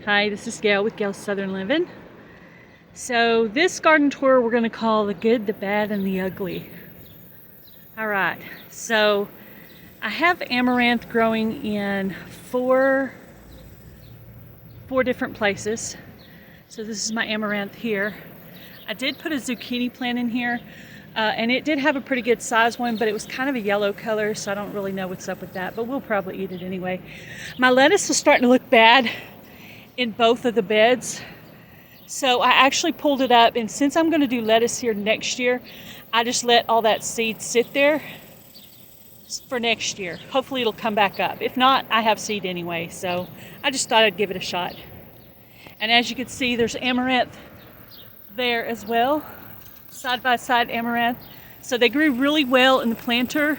Hi, this is Gail with Gail's Southern Living. So this garden tour we're going to call the good, the bad, and the ugly. Alright, so I have amaranth growing in four different places. So this is my amaranth here. I did put a zucchini plant in here, and it did have a pretty good size one, but it was kind of a yellow color, so I don't really know what's up with that, but we'll probably eat it anyway. My lettuce was starting to look bad in both of the beds, so I actually pulled it up, and since I'm going to do lettuce here next year, I just let all that seed sit there for next year. Hopefully it'll come back up. If not, I have seed anyway, so I just thought I'd give it a shot. And as you can see, there's amaranth there as well, side by side amaranth. So they grew really well in the planter.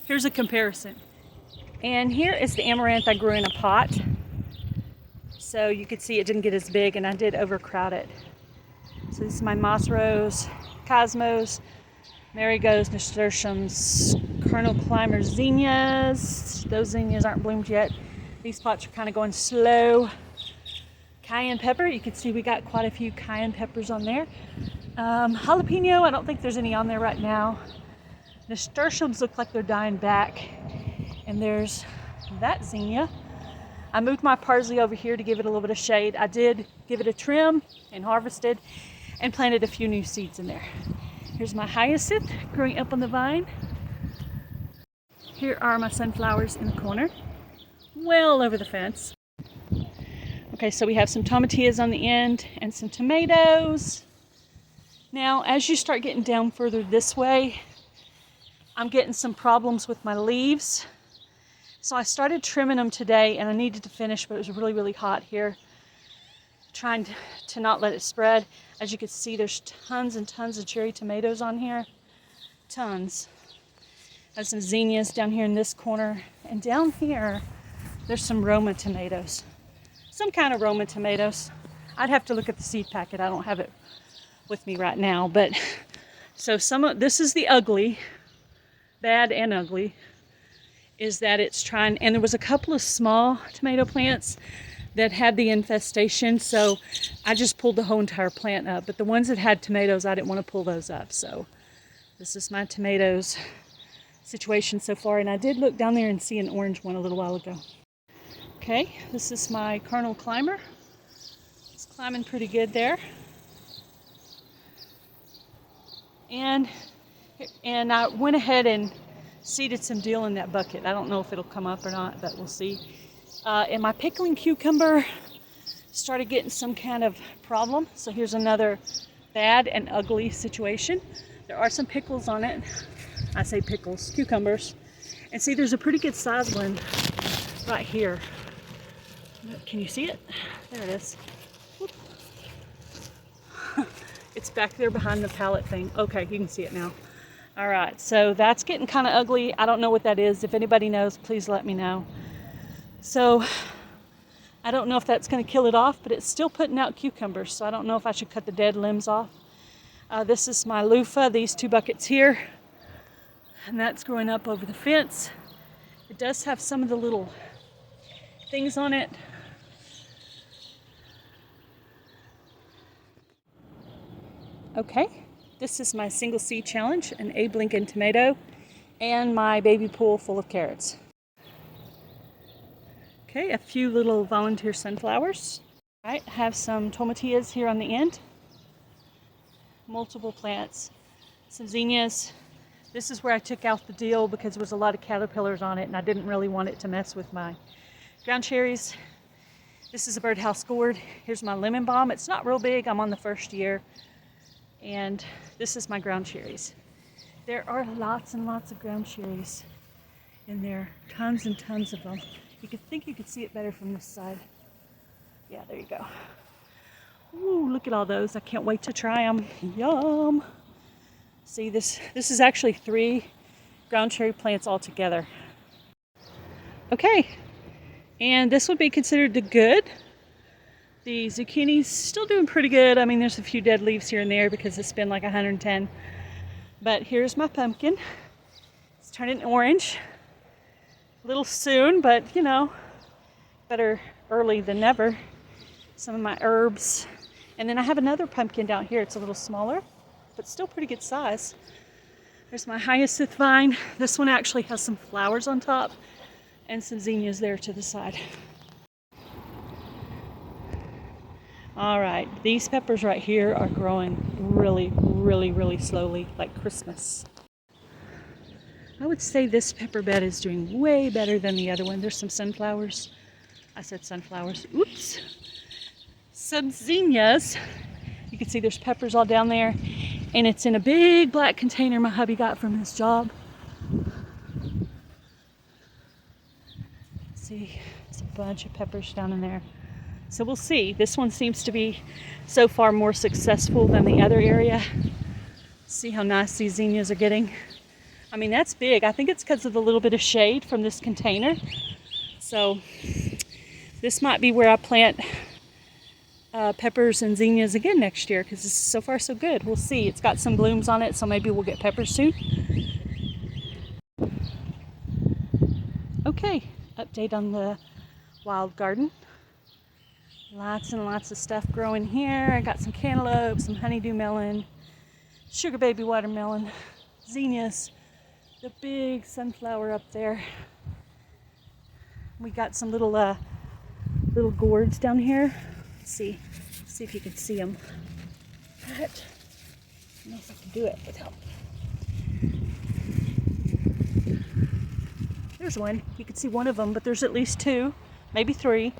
Here's a comparison. And here is the amaranth I grew in a pot. So you could see it didn't get as big, and I did overcrowd it. So this is my moss rose, cosmos, marigolds, nasturtiums, kernel climber zinnias. Those zinnias aren't bloomed yet. These pots are kind of going slow. Cayenne pepper, you can see we got quite a few cayenne peppers on there. Jalapeno, I don't think there's any on there right now. Nasturtiums look like they're dying back. And there's that zinnia. I moved my parsley over here to give it a little bit of shade. I did give it a trim and harvested and planted a few new seeds in there. Here's my hyacinth growing up on the vine. Here are my sunflowers in the corner, well over the fence. Okay, so we have some tomatillas on the end and some tomatoes. Now, as you start getting down further this way, I'm getting some problems with my leaves. So I started trimming them today, and I needed to finish, but it was really, really hot here. Trying to not let it spread. As you can see, there's tons and tons of cherry tomatoes on here. Tons. There's some zinnias down here in this corner. And down here, there's some Roma tomatoes. Some kind of Roma tomatoes. I'd have to look at the seed packet. I don't have it with me right now. But so this is the ugly, bad and ugly, is that it's trying, and there was a couple of small tomato plants that had the infestation, so I just pulled the whole entire plant up. But the ones that had tomatoes, I didn't want to pull those up. So this is my tomatoes situation so far, and I did look down there and see an orange one a little while ago. Okay, this is my kernel climber. It's climbing pretty good there. And I went ahead and seeded some dill in that bucket. I don't know if it'll come up or not, but we'll see. And my pickling cucumber started getting some kind of problem. So here's another bad and ugly situation. There are some pickles on it. I say pickles, cucumbers. And see, there's a pretty good size one right here. Can you see it? There it is. Whoop. It's back there behind the pallet thing. Okay, you can see it now. All right, so that's getting kind of ugly. I don't know what that is. If anybody knows, please let me know. So I don't know if that's going to kill it off, but it's still putting out cucumbers, so I don't know if I should cut the dead limbs off. This is my loofah, these two buckets here, and that's growing up over the fence. It does have some of the little things on it. Okay. This is my single seed challenge, an Abe Lincoln tomato, and my baby pool full of carrots. Okay, a few little volunteer sunflowers. All right, have some tomatillas here on the end. Multiple plants. Some zinnias. This is where I took out the dill because there was a lot of caterpillars on it, and I didn't really want it to mess with my ground cherries. This is a birdhouse gourd. Here's my lemon balm. It's not real big. I'm on the first year. And this is my ground cherries. There are lots and lots of ground cherries in there. Tons and tons of them. You could think you could see it better from this side. Yeah, there you go. Ooh, look at all those. I can't wait to try them. Yum. See, this is actually 3 ground cherry plants all together. Okay, and this would be considered the good. The zucchini's still doing pretty good. I mean, there's a few dead leaves here and there because it's been like 110. But here's my pumpkin. It's turning orange. A little soon, but you know, better early than never. some of my herbs. And then I have another pumpkin down here. It's a little smaller, but still pretty good size. There's my hyacinth vine. This one actually has some flowers on top and some zinnias there to the side. All right, these peppers right here are growing really, really, really slowly, like Christmas. I would say this pepper bed is doing way better than the other one. There's some sunflowers. I said sunflowers. Oops. Some zinnias. You can see there's peppers all down there. And it's in a big black container my hubby got from his job. See, it's a bunch of peppers down in there. So we'll see. This one seems to be so far more successful than the other area. See how nice these zinnias are getting. I mean, that's big. I think it's because of the little bit of shade from this container. So this might be where I plant peppers and zinnias again next year, because this is so far so good. We'll see. It's got some blooms on it, so maybe we'll get peppers soon. Okay, update on the wild garden. Lots and lots of stuff growing here. I got some cantaloupe, some honeydew melon, sugar baby watermelon, zinnias, the big sunflower up there. We got some little gourds down here. Let's see if you can see them. But I don't know if I can do it without. There's one. You can see one of them, but there's at least two, maybe three.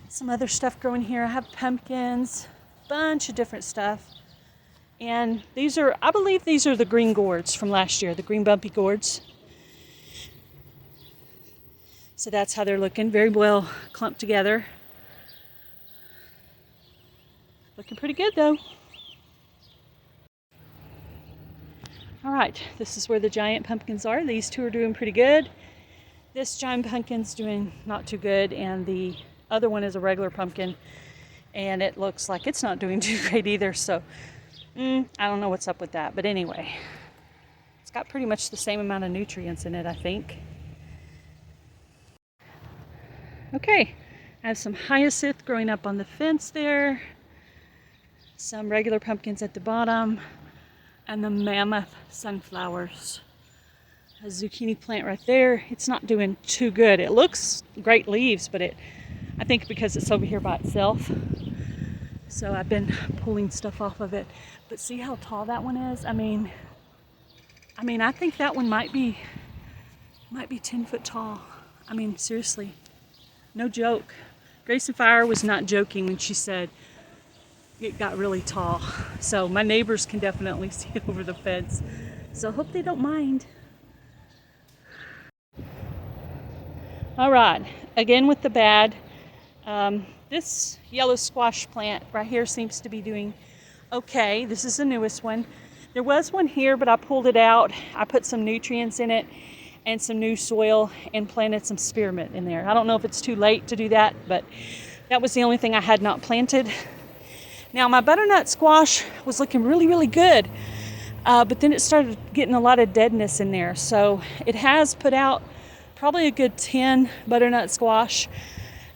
Some other stuff growing here. I have pumpkins, bunch of different stuff. And these are, I believe these are the green gourds from last year, the green bumpy gourds. So that's how they're looking, very well clumped together. Looking pretty good though. All right, this is where the giant pumpkins are. These two are doing pretty good. This giant pumpkin's doing not too good, and the other one is a regular pumpkin, and it looks like it's not doing too great either. So I don't know what's up with that, but anyway, it's got pretty much the same amount of nutrients in it, I think. Okay, I have some hyacinth growing up on the fence there, some regular pumpkins at the bottom, and the mammoth sunflowers. A zucchini plant right there. It's not doing too good. It looks great leaves, but I think because it's over here by itself. So I've been pulling stuff off of it. But see how tall that one is? I mean, I think that one might be 10 foot tall. I mean, seriously, no joke. Grace and Fire was not joking when she said it got really tall. So my neighbors can definitely see over the fence. So I hope they don't mind. All right, again with the bad. This yellow squash plant right here seems to be doing okay. This is the newest one. There was one here, but I pulled it out. I put some nutrients in it and some new soil and planted some spearmint in there. I don't know if it's too late to do that, but that was the only thing I had not planted. Now my butternut squash was looking really, really good, but then it started getting a lot of deadness in there. So it has put out probably a good 10 butternut squash,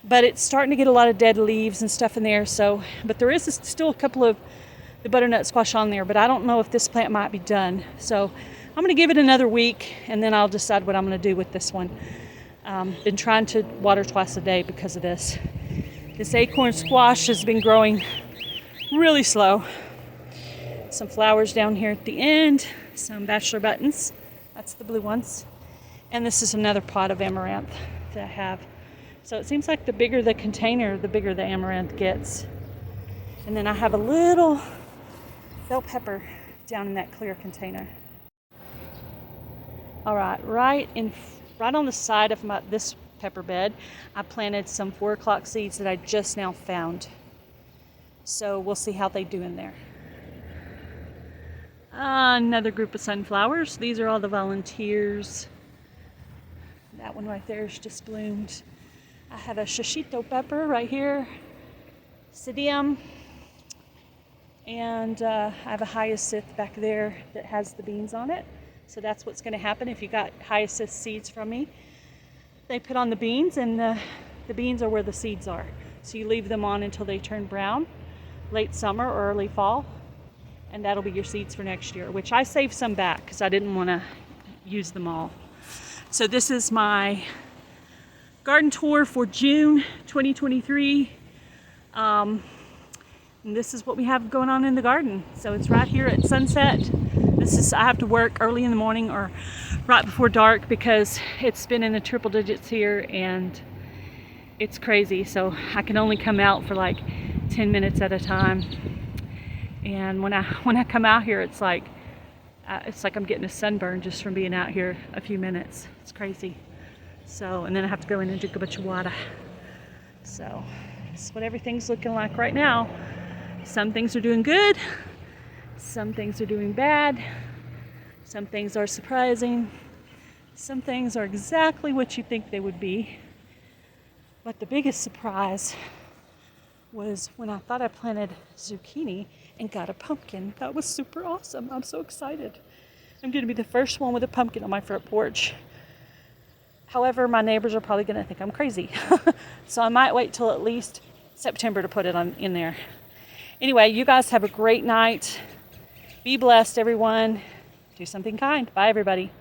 but it's starting to get a lot of dead leaves and stuff in there. So, but there is still a couple of the butternut squash on there, but I don't know if this plant might be done. So I'm going to give it another week, and then I'll decide what I'm going to do with this one. Been trying to water twice a day because of this. This acorn squash has been growing really slow. Some flowers down here at the end, some bachelor buttons. That's the blue ones. And this is another pot of amaranth that I have. So it seems like the bigger the container, the bigger the amaranth gets. And then I have a little bell pepper down in that clear container. All right, right on the side of this pepper bed, I planted some 4 o'clock seeds that I just now found. So we'll see how they do in there. Another group of sunflowers. These are all the volunteers. That one right there is just bloomed. I have a shishito pepper right here, Sidium, and I have a hyacinth back there that has the beans on it. So that's what's going to happen if you got hyacinth seeds from me. They put on the beans, and the beans are where the seeds are. So you leave them on until they turn brown, late summer or early fall, and that'll be your seeds for next year, which I saved some back because I didn't want to use them all. So this is my garden tour for June 2023. And this is what we have going on in the garden. So it's right here at sunset. I have to work early in the morning or right before dark because it's been in the triple digits here and it's crazy. So I can only come out for like 10 minutes at a time. And when I come out here, it's like I'm getting a sunburn just from being out here a few minutes. It's crazy. So, and then I have to go in and drink a bunch of water. So that's what everything's looking like right now. Some things are doing good. Some things are doing bad. Some things are surprising. Some things are exactly what you think they would be. But the biggest surprise was when I thought I planted zucchini and got a pumpkin. That was super awesome. I'm so excited. I'm going to be the first one with a pumpkin on my front porch. However, my neighbors are probably going to think I'm crazy. So I might wait till at least September to put it in there. Anyway, you guys have a great night. Be blessed, everyone. Do something kind. Bye, everybody.